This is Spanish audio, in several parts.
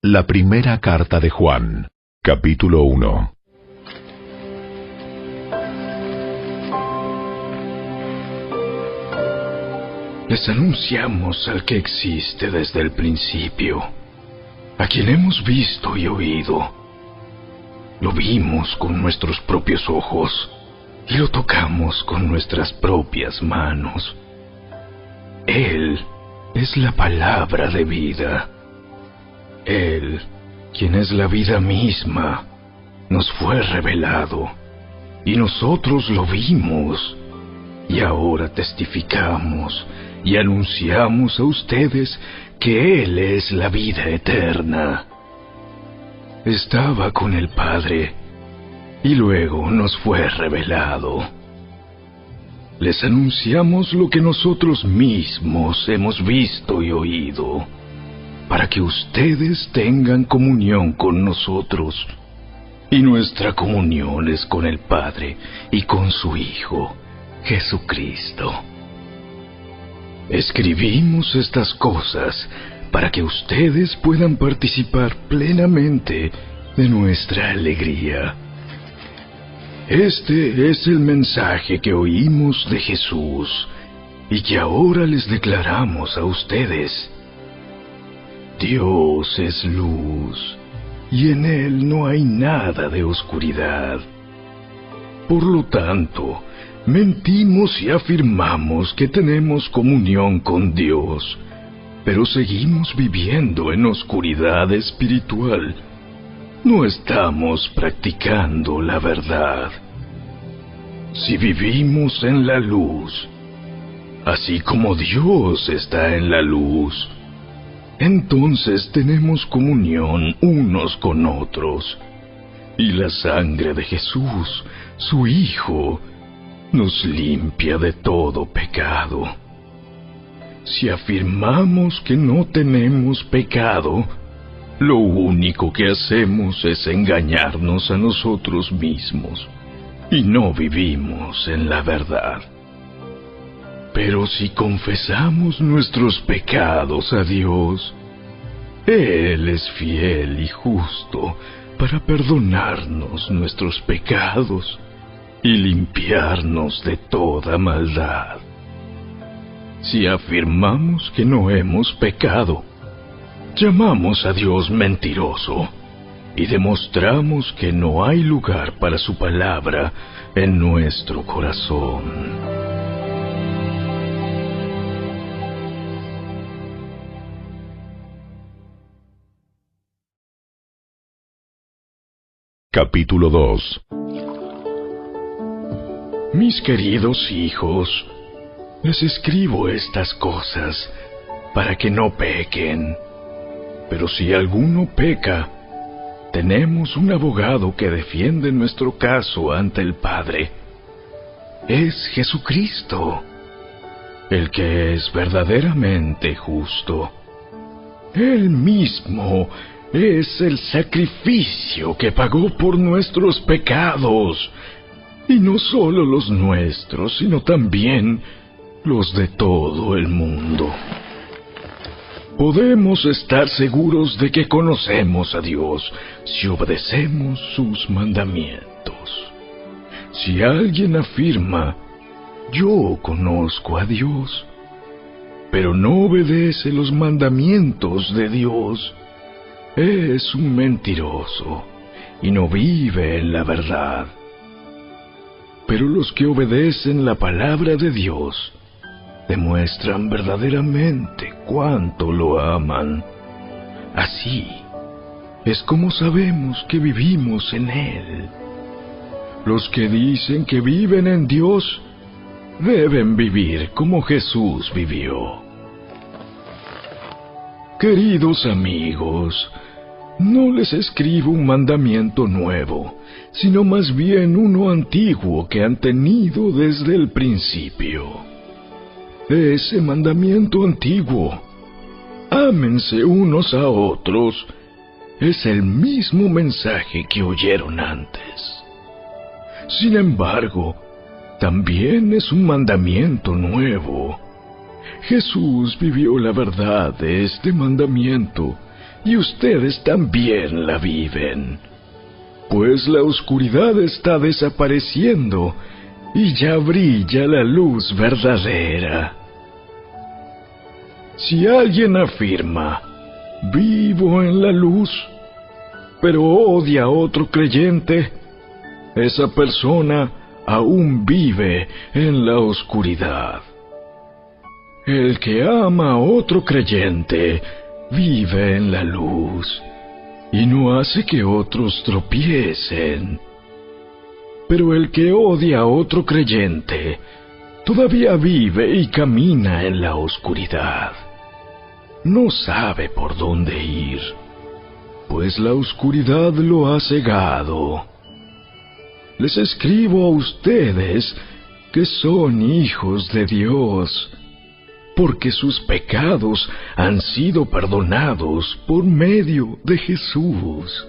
La primera carta de Juan, capítulo 1. Les anunciamos al que existe desde el principio, a quien hemos visto y oído. Lo vimos con nuestros propios ojos y lo tocamos con nuestras propias manos. Él es la palabra de vida. Él, quien es la vida misma, nos fue revelado, y nosotros lo vimos, y ahora testificamos y anunciamos a ustedes que Él es la vida eterna. Estaba con el Padre, y luego nos fue revelado. Les anunciamos lo que nosotros mismos hemos visto y oído, para que ustedes tengan comunión con nosotros. Y nuestra comunión es con el Padre y con su Hijo, Jesucristo. Escribimos estas cosas para que ustedes puedan participar plenamente de nuestra alegría. Este es el mensaje que oímos de Jesús y que ahora les declaramos a ustedes. Dios es luz, y en Él no hay nada de oscuridad. Por lo tanto, mentimos y afirmamos que tenemos comunión con Dios, pero seguimos viviendo en oscuridad espiritual. No estamos practicando la verdad. Si vivimos en la luz, así como Dios está en la luz, entonces tenemos comunión unos con otros, y la sangre de Jesús, su Hijo, nos limpia de todo pecado. Si afirmamos que no tenemos pecado, lo único que hacemos es engañarnos a nosotros mismos, y no vivimos en la verdad. Pero si confesamos nuestros pecados a Dios, Él es fiel y justo para perdonarnos nuestros pecados y limpiarnos de toda maldad. Si afirmamos que no hemos pecado, llamamos a Dios mentiroso y demostramos que no hay lugar para su palabra en nuestro corazón. Capítulo 2. Mis queridos hijos, les escribo estas cosas para que no pequen. Pero si alguno peca, tenemos un abogado que defiende nuestro caso ante el Padre. Es Jesucristo, el que es verdaderamente justo. Él mismo es el sacrificio que pagó por nuestros pecados, y no solo los nuestros, sino también los de todo el mundo. Podemos estar seguros de que conocemos a Dios si obedecemos sus mandamientos. Si alguien afirma, yo conozco a Dios, pero no obedece los mandamientos de Dios, es un mentiroso y no vive en la verdad. Pero los que obedecen la palabra de Dios demuestran verdaderamente cuánto lo aman. Así es como sabemos que vivimos en Él. Los que dicen que viven en Dios deben vivir como Jesús vivió. Queridos amigos, no les escribo un mandamiento nuevo, sino más bien uno antiguo que han tenido desde el principio. Ese mandamiento antiguo, ámense unos a otros, es el mismo mensaje que oyeron antes. Sin embargo, también es un mandamiento nuevo. Jesús vivió la verdad de este mandamiento y ustedes también la viven. Pues la oscuridad está desapareciendo y ya brilla la luz verdadera. Si alguien afirma, vivo en la luz, pero odia a otro creyente, esa persona aún vive en la oscuridad. El que ama a otro creyente vive en la luz y no hace que otros tropiecen. Pero el que odia a otro creyente todavía vive y camina en la oscuridad. No sabe por dónde ir, pues la oscuridad lo ha cegado. Les escribo a ustedes que son hijos de Dios, porque sus pecados han sido perdonados por medio de Jesús.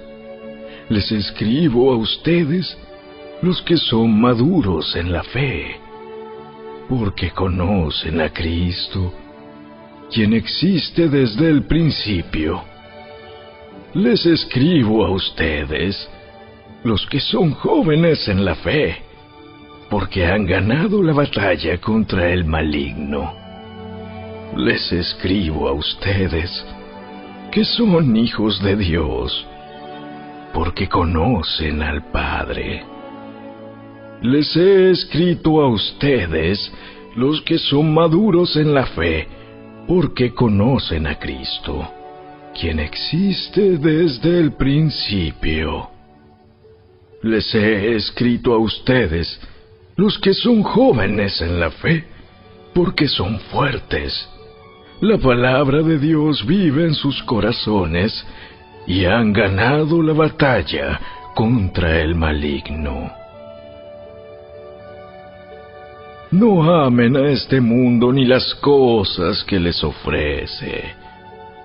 Les escribo a ustedes, los que son maduros en la fe, porque conocen a Cristo, quien existe desde el principio. Les escribo a ustedes, los que son jóvenes en la fe, porque han ganado la batalla contra el maligno. Les escribo a ustedes, que son hijos de Dios, porque conocen al Padre. Les he escrito a ustedes, los que son maduros en la fe, porque conocen a Cristo, quien existe desde el principio. Les he escrito a ustedes, los que son jóvenes en la fe, porque son fuertes. La palabra de Dios vive en sus corazones y han ganado la batalla contra el maligno. No amen a este mundo ni las cosas que les ofrece,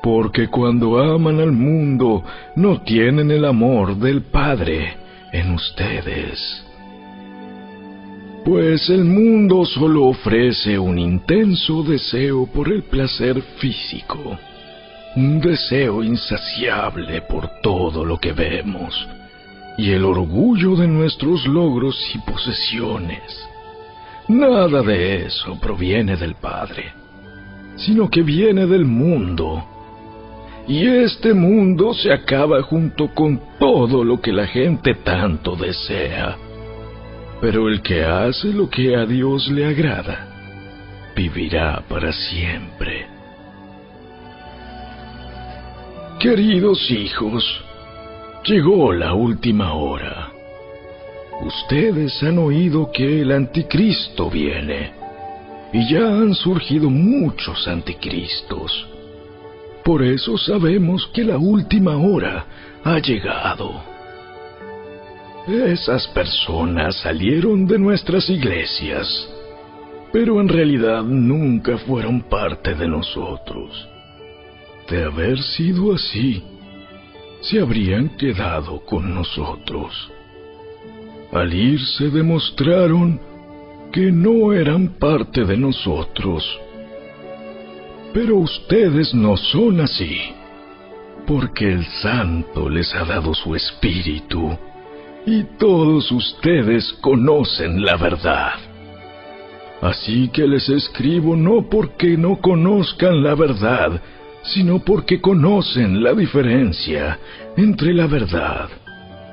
porque cuando aman al mundo no tienen el amor del Padre en ustedes. Pues el mundo solo ofrece un intenso deseo por el placer físico, un deseo insaciable por todo lo que vemos, y el orgullo de nuestros logros y posesiones. Nada de eso proviene del Padre, sino que viene del mundo. Y este mundo se acaba junto con todo lo que la gente tanto desea. Pero el que hace lo que a Dios le agrada, vivirá para siempre. Queridos hijos, llegó la última hora. Ustedes han oído que el anticristo viene, y ya han surgido muchos anticristos. Por eso sabemos que la última hora ha llegado. Esas personas salieron de nuestras iglesias, pero en realidad nunca fueron parte de nosotros. De haber sido así, se habrían quedado con nosotros. Al irse demostraron que no eran parte de nosotros. Pero ustedes no son así, porque el Santo les ha dado su Espíritu, y todos ustedes conocen la verdad. Así que les escribo no porque no conozcan la verdad, sino porque conocen la diferencia entre la verdad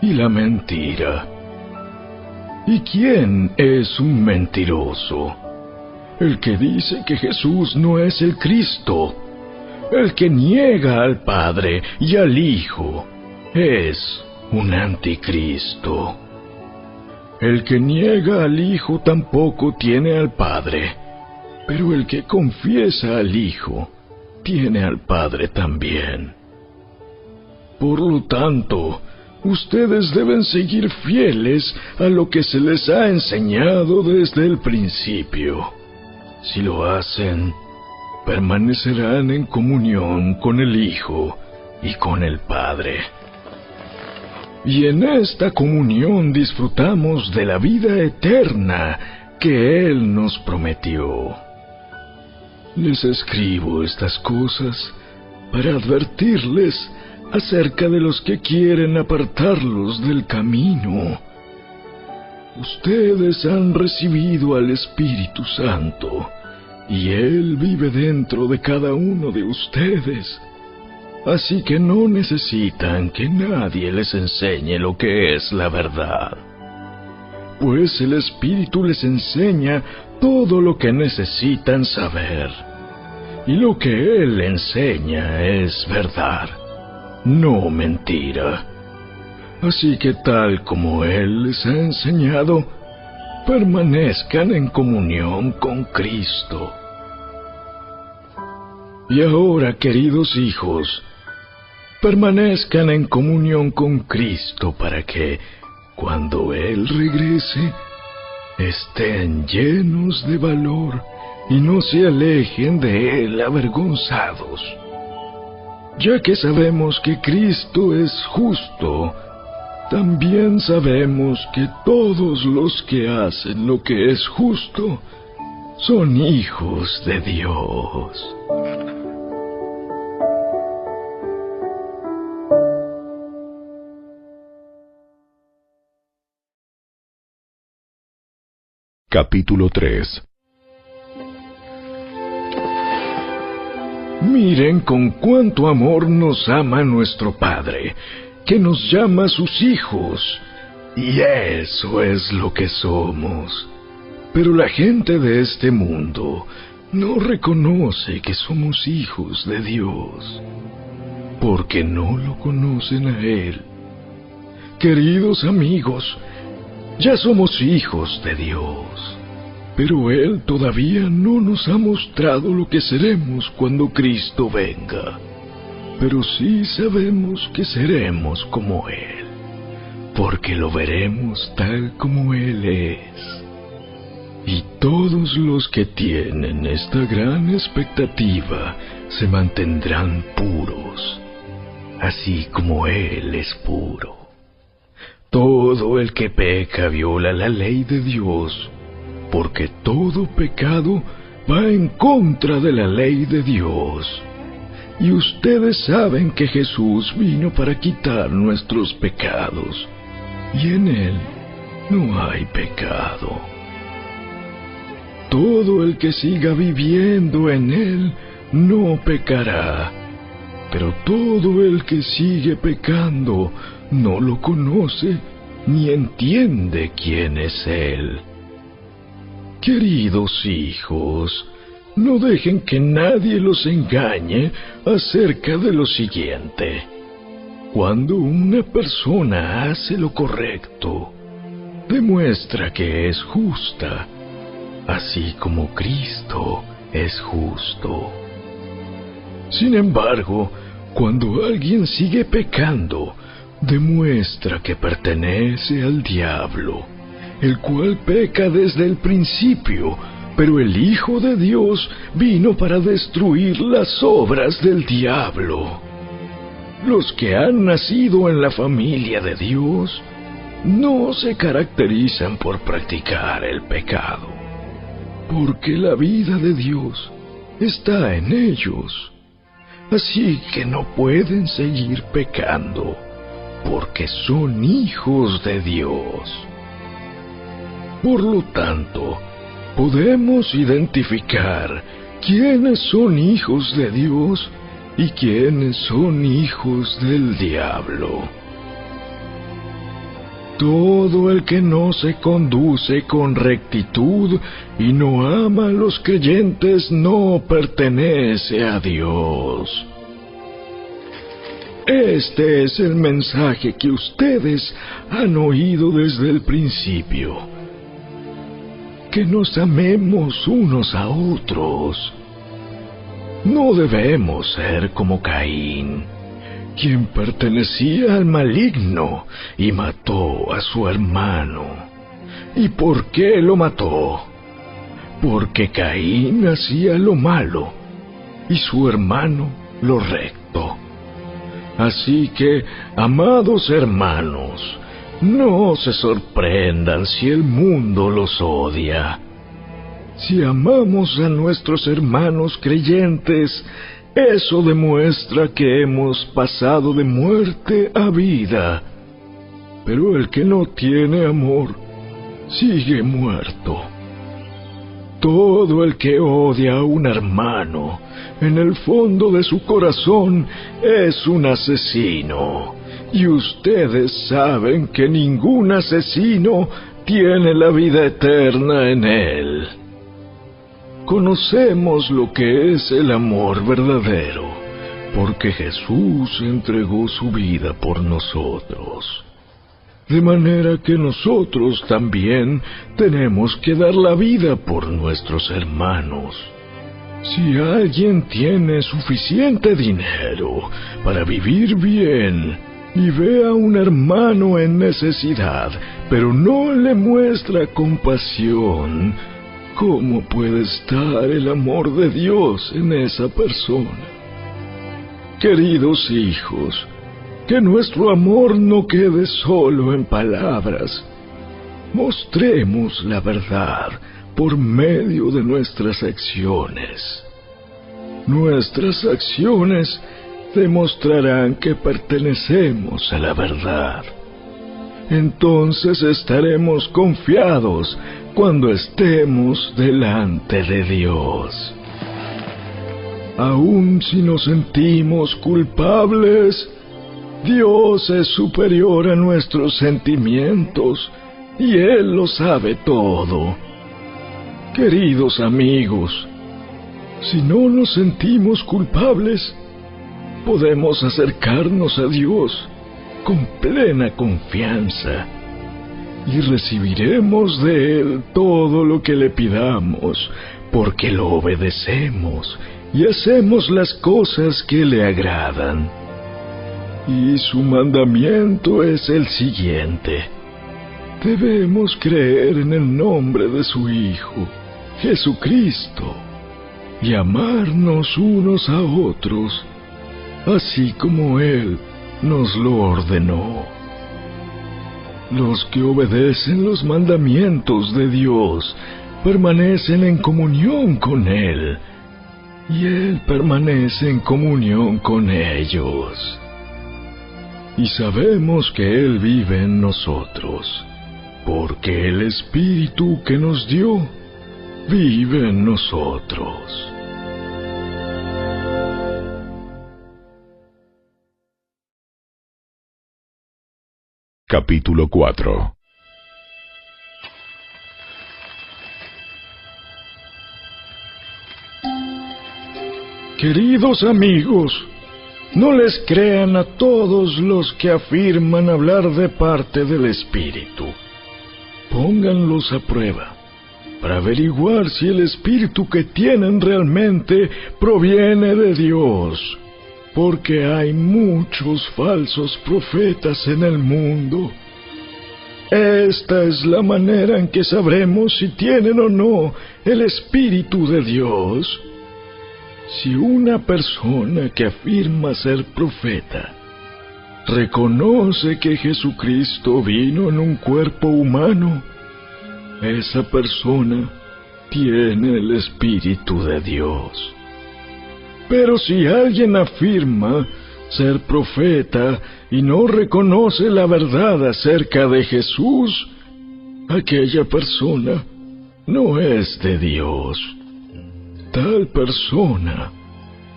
y la mentira. ¿Y quién es un mentiroso? El que dice que Jesús no es el Cristo. El que niega al Padre y al Hijo es un anticristo. El que niega al Hijo tampoco tiene al Padre, pero el que confiesa al Hijo tiene al Padre también. Por lo tanto, ustedes deben seguir fieles a lo que se les ha enseñado desde el principio. Si lo hacen, permanecerán en comunión con el Hijo y con el Padre. Y en esta comunión disfrutamos de la vida eterna que Él nos prometió. Les escribo estas cosas para advertirles acerca de los que quieren apartarlos del camino. Ustedes han recibido al Espíritu Santo, y Él vive dentro de cada uno de ustedes. Así que no necesitan que nadie les enseñe lo que es la verdad, pues el Espíritu les enseña todo lo que necesitan saber. Y lo que Él enseña es verdad, no mentira. Así que tal como Él les ha enseñado, permanezcan en comunión con Cristo. Y ahora, queridos hijos, permanezcan en comunión con Cristo para que, cuando Él regrese, estén llenos de valor y no se alejen de Él avergonzados. Ya que sabemos que Cristo es justo, también sabemos que todos los que hacen lo que es justo son hijos de Dios. Capítulo 3. Miren con cuánto amor nos ama nuestro Padre, que nos llama sus hijos, y eso es lo que somos. Pero la gente de este mundo no reconoce que somos hijos de Dios, porque no lo conocen a Él. Queridos amigos, ya somos hijos de Dios, pero Él todavía no nos ha mostrado lo que seremos cuando Cristo venga. Pero sí sabemos que seremos como Él, porque lo veremos tal como Él es. Y todos los que tienen esta gran expectativa se mantendrán puros, así como Él es puro. Todo el que peca viola la ley de Dios, porque todo pecado va en contra de la ley de Dios. Y ustedes saben que Jesús vino para quitar nuestros pecados, y en Él no hay pecado. Todo el que siga viviendo en Él no pecará, pero todo el que sigue pecando no lo conoce ni entiende quién es Él. Queridos hijos, no dejen que nadie los engañe acerca de lo siguiente. Cuando una persona hace lo correcto, demuestra que es justa, así como Cristo es justo. Sin embargo, cuando alguien sigue pecando, demuestra que pertenece al diablo, el cual peca desde el principio, pero el Hijo de Dios vino para destruir las obras del diablo. Los que han nacido en la familia de Dios no se caracterizan por practicar el pecado, porque la vida de Dios está en ellos. Así que no pueden seguir pecando, porque son hijos de Dios. Por lo tanto, podemos identificar quiénes son hijos de Dios y quiénes son hijos del diablo. Todo el que no se conduce con rectitud y no ama a los creyentes no pertenece a Dios. Este es el mensaje que ustedes han oído desde el principio: que nos amemos unos a otros. No debemos ser como Caín, quien pertenecía al maligno y mató a su hermano. ¿Y por qué lo mató? Porque Caín hacía lo malo y su hermano lo recto. Así que, amados hermanos, no se sorprendan si el mundo los odia. Si amamos a nuestros hermanos creyentes, Eso demuestra que hemos pasado de muerte a vida. Pero el que no tiene amor sigue muerto. Todo el que odia a un hermano, en el fondo de su corazón, es un asesino. Y ustedes saben que ningún asesino tiene la vida eterna en él. Conocemos lo que es el amor verdadero, porque Jesús entregó su vida por nosotros. De manera que nosotros también tenemos que dar la vida por nuestros hermanos. Si alguien tiene suficiente dinero para vivir bien y ve a un hermano en necesidad, pero no le muestra compasión, ¿cómo puede estar el amor de Dios en esa persona? Queridos hijos, que nuestro amor no quede solo en palabras. Mostremos la verdad por medio de nuestras acciones. Nuestras acciones demostrarán que pertenecemos a la verdad. Entonces estaremos confiados cuando estemos delante de Dios. Aun si nos sentimos culpables, Dios es superior a nuestros sentimientos y Él lo sabe todo. Queridos amigos, si no nos sentimos culpables, podemos acercarnos a Dios con plena confianza y recibiremos de Él todo lo que le pidamos, porque lo obedecemos y hacemos las cosas que le agradan. Y su mandamiento es el siguiente: debemos creer en el nombre de su Hijo, Jesucristo, y amarnos unos a otros, así como Él nos lo ordenó. Los que obedecen los mandamientos de Dios permanecen en comunión con Él, y Él permanece en comunión con ellos. Y sabemos que Él vive en nosotros, porque el Espíritu que nos dio vive en nosotros. Capítulo 4. Queridos amigos, no les crean a todos los que afirman hablar de parte del Espíritu. Pónganlos a prueba para averiguar si el Espíritu que tienen realmente proviene de Dios, porque hay muchos falsos profetas en el mundo. Esta es la manera en que sabremos si tienen o no el Espíritu de Dios. Si una persona que afirma ser profeta reconoce que Jesucristo vino en un cuerpo humano, esa persona tiene el Espíritu de Dios. Pero si alguien afirma ser profeta y no reconoce la verdad acerca de Jesús, aquella persona no es de Dios. Tal persona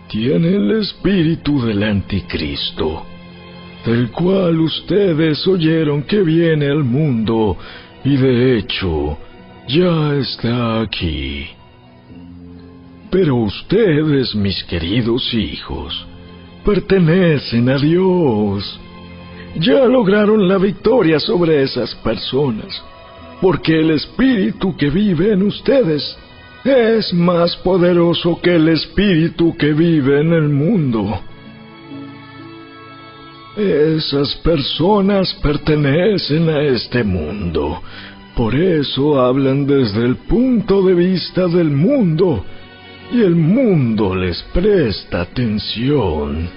tiene el espíritu del Anticristo, del cual ustedes oyeron que viene al mundo, y de hecho ya está aquí. Pero ustedes, mis queridos hijos, pertenecen a Dios. Ya lograron la victoria sobre esas personas, porque el Espíritu que vive en ustedes es más poderoso que el espíritu que vive en el mundo. Esas personas pertenecen a este mundo, por eso hablan desde el punto de vista del mundo, y el mundo les presta atención.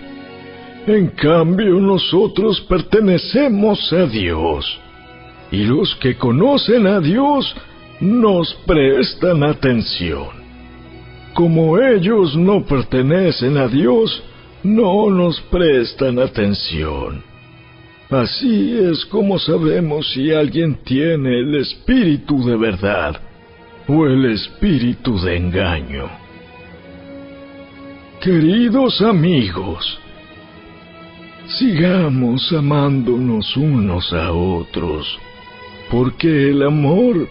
En cambio, nosotros pertenecemos a Dios, y los que conocen a Dios nos prestan atención. como ellos no pertenecen a Dios, no nos prestan atención. Así es como sabemos si alguien tiene el espíritu de verdad o el espíritu de engaño. Queridos amigos, sigamos amándonos unos a otros, porque el amor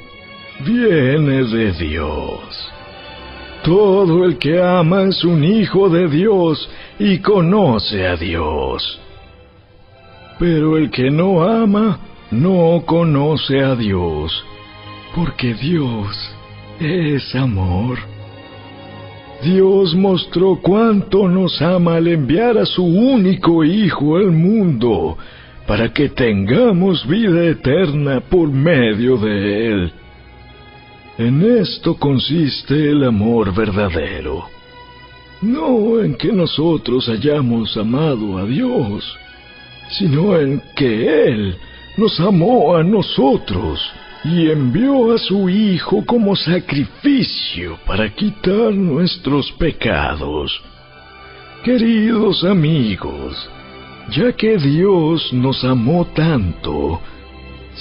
viene de Dios. Todo el que ama es un hijo de Dios y conoce a Dios. Pero el que no ama no conoce a Dios, porque Dios es amor. Dios mostró cuánto nos ama al enviar a su único Hijo al mundo, para que tengamos vida eterna por medio de Él. En esto consiste el amor verdadero, no en que nosotros hayamos amado a Dios, sino en que Él nos amó a nosotros y envió a su Hijo como sacrificio para quitar nuestros pecados. Queridos amigos, ya que Dios nos amó tanto,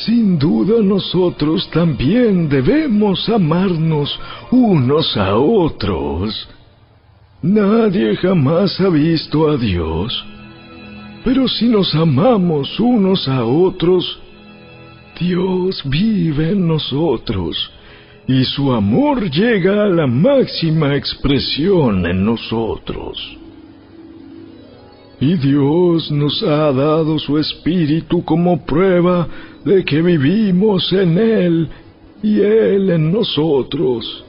sin duda nosotros también debemos amarnos unos a otros. Nadie jamás ha visto a Dios, pero si nos amamos unos a otros, Dios vive en nosotros, y su amor llega a la máxima expresión en nosotros. Y Dios nos ha dado su Espíritu como prueba de que vivimos en Él y Él en nosotros.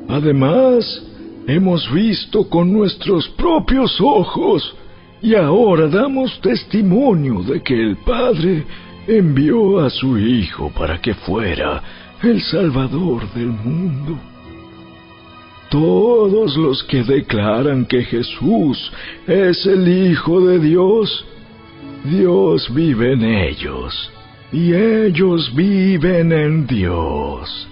Además, hemos visto con nuestros propios ojos y ahora damos testimonio de que el Padre envió a su Hijo para que fuera el Salvador del mundo. Todos los que declaran que Jesús es el Hijo de Dios, Dios vive en ellos, y ellos viven en Dios.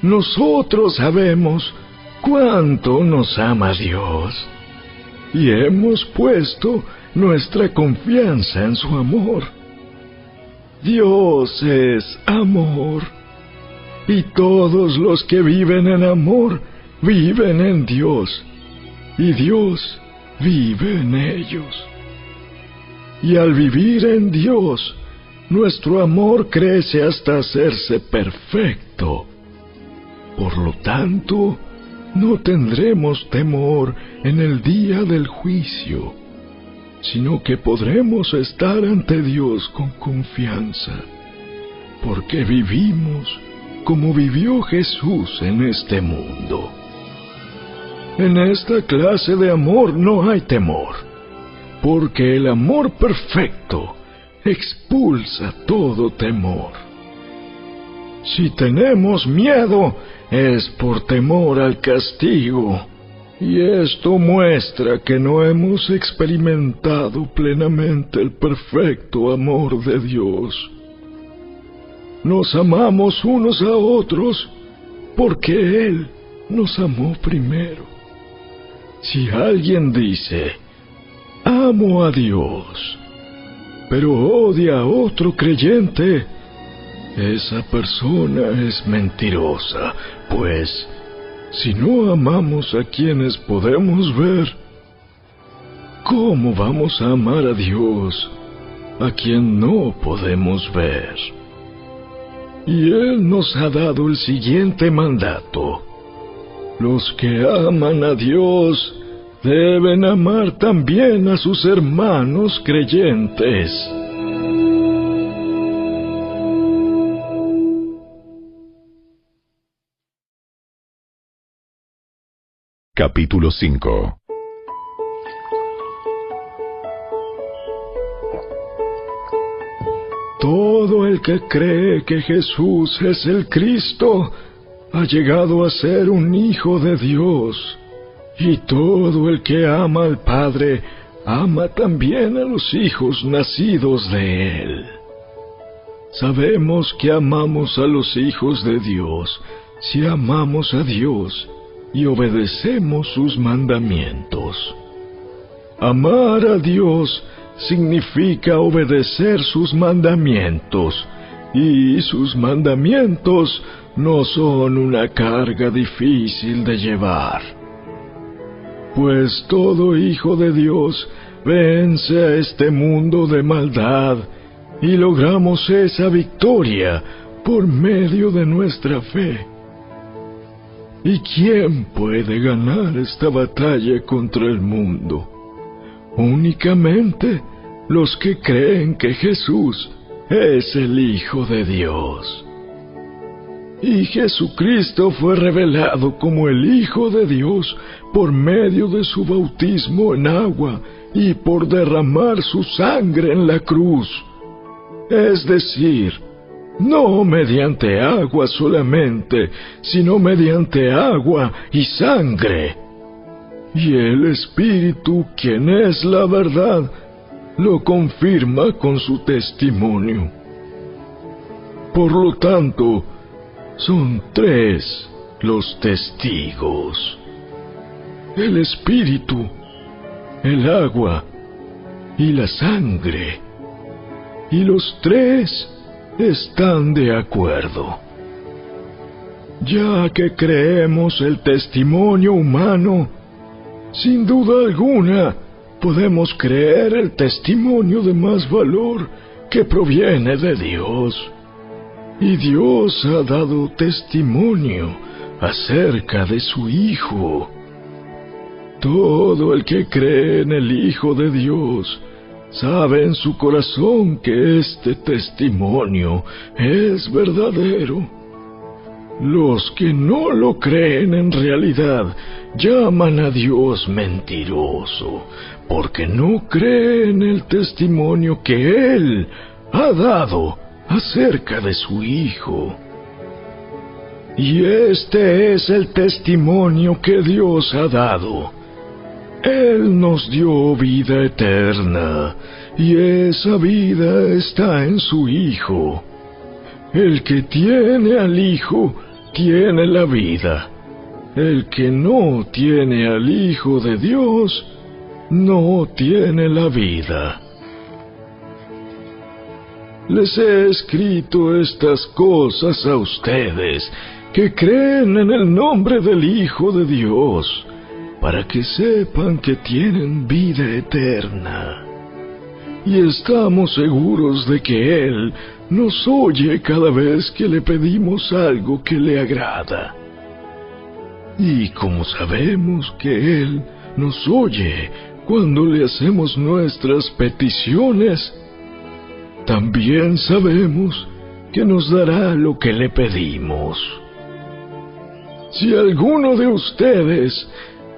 Nosotros sabemos cuánto nos ama Dios, y hemos puesto nuestra confianza en su amor. Dios es amor, y todos los que viven en amor viven en Dios, y Dios vive en ellos. Y al vivir en Dios, nuestro amor crece hasta hacerse perfecto. Por lo tanto, no tendremos temor en el día del juicio, sino que podremos estar ante Dios con confianza, porque vivimos como vivió Jesús en este mundo. En esta clase de amor no hay temor, porque el amor perfecto expulsa todo temor. Si tenemos miedo, es por temor al castigo, y esto muestra que no hemos experimentado plenamente el perfecto amor de Dios. Nos amamos unos a otros porque Él nos amó primero. Si alguien dice, amo a Dios, pero odia a otro creyente, esa persona es mentirosa, pues si no amamos a quienes podemos ver, ¿cómo vamos a amar a Dios, a quien no podemos ver? Y Él nos ha dado el siguiente mandato: los que aman a Dios deben amar también a sus hermanos creyentes. Capítulo 5. Todo el que cree que Jesús es el Cristo ha llegado a ser un hijo de Dios, y todo el que ama al Padre ama también a los hijos nacidos de Él. Sabemos que amamos a los hijos de Dios si amamos a Dios y obedecemos sus mandamientos. Amar a Dios significa obedecer sus mandamientos, y sus mandamientos no son una carga difícil de llevar. Pues todo hijo de Dios vence a este mundo de maldad, y logramos esa victoria por medio de nuestra fe. ¿Y quién puede ganar esta batalla contra el mundo? Únicamente los que creen que Jesús es el Hijo de Dios. Y Jesucristo fue revelado como el Hijo de Dios por medio de su bautismo en agua y por derramar su sangre en la cruz. Es decir, no mediante agua solamente, sino mediante agua y sangre. Y el Espíritu, quien es la verdad, lo confirma con su testimonio. Por lo tanto, son 3 los testigos: el Espíritu, el agua y la sangre. Y los 3 están de acuerdo. Ya que creemos el testimonio humano, sin duda alguna podemos creer el testimonio de más valor que proviene de Dios. Y Dios ha dado testimonio acerca de su Hijo. Todo el que cree en el Hijo de Dios sabe en su corazón que este testimonio es verdadero. Los que no lo creen en realidad llaman a Dios mentiroso, porque no creen el testimonio que Él ha dado acerca de su Hijo. Y este es el testimonio que Dios ha dado: Él nos dio vida eterna, y esa vida está en su Hijo. El que tiene al Hijo tiene la vida. El que no tiene al Hijo de Dios no tiene la vida. Les he escrito estas cosas a ustedes que creen en el nombre del Hijo de Dios, para que sepan que tienen vida eterna. Y estamos seguros de que Él nos oye cada vez que le pedimos algo que le agrada. Y como sabemos que Él nos oye cuando le hacemos nuestras peticiones, también sabemos que nos dará lo que le pedimos. Si alguno de ustedes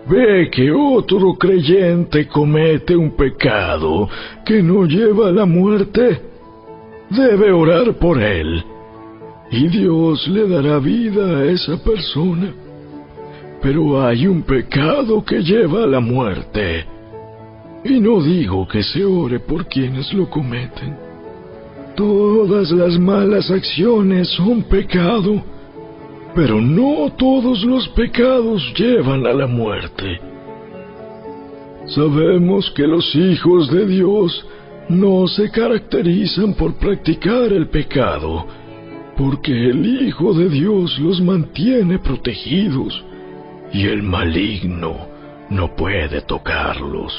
ve que otro creyente comete un pecado que no lleva a la muerte, debe orar por él, y Dios le dará vida a esa persona. Pero hay un pecado que lleva a la muerte, y no digo que se ore por quienes lo cometen. Todas las malas acciones son pecado, pero no todos los pecados llevan a la muerte. Sabemos que los hijos de Dios no se caracterizan por practicar el pecado, porque el Hijo de Dios los mantiene protegidos, y el maligno no puede tocarlos.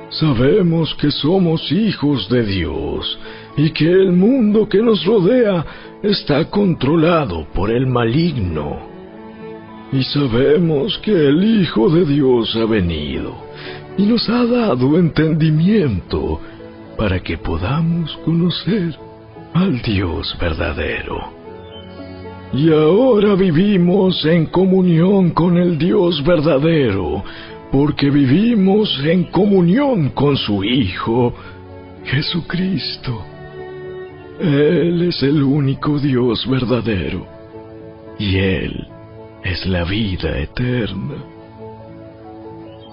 Sabemos que somos hijos de Dios, y que el mundo que nos rodea está controlado por el maligno. Y sabemos que el Hijo de Dios ha venido y nos ha dado entendimiento para que podamos conocer al Dios verdadero. Y ahora vivimos en comunión con el Dios verdadero, porque vivimos en comunión con su Hijo, Jesucristo. Él es el único Dios verdadero, y Él es la vida eterna.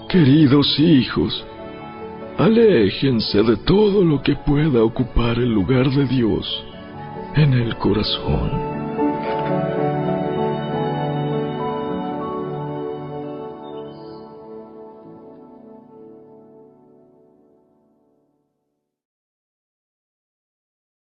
Queridos hijos, aléjense de todo lo que pueda ocupar el lugar de Dios en el corazón.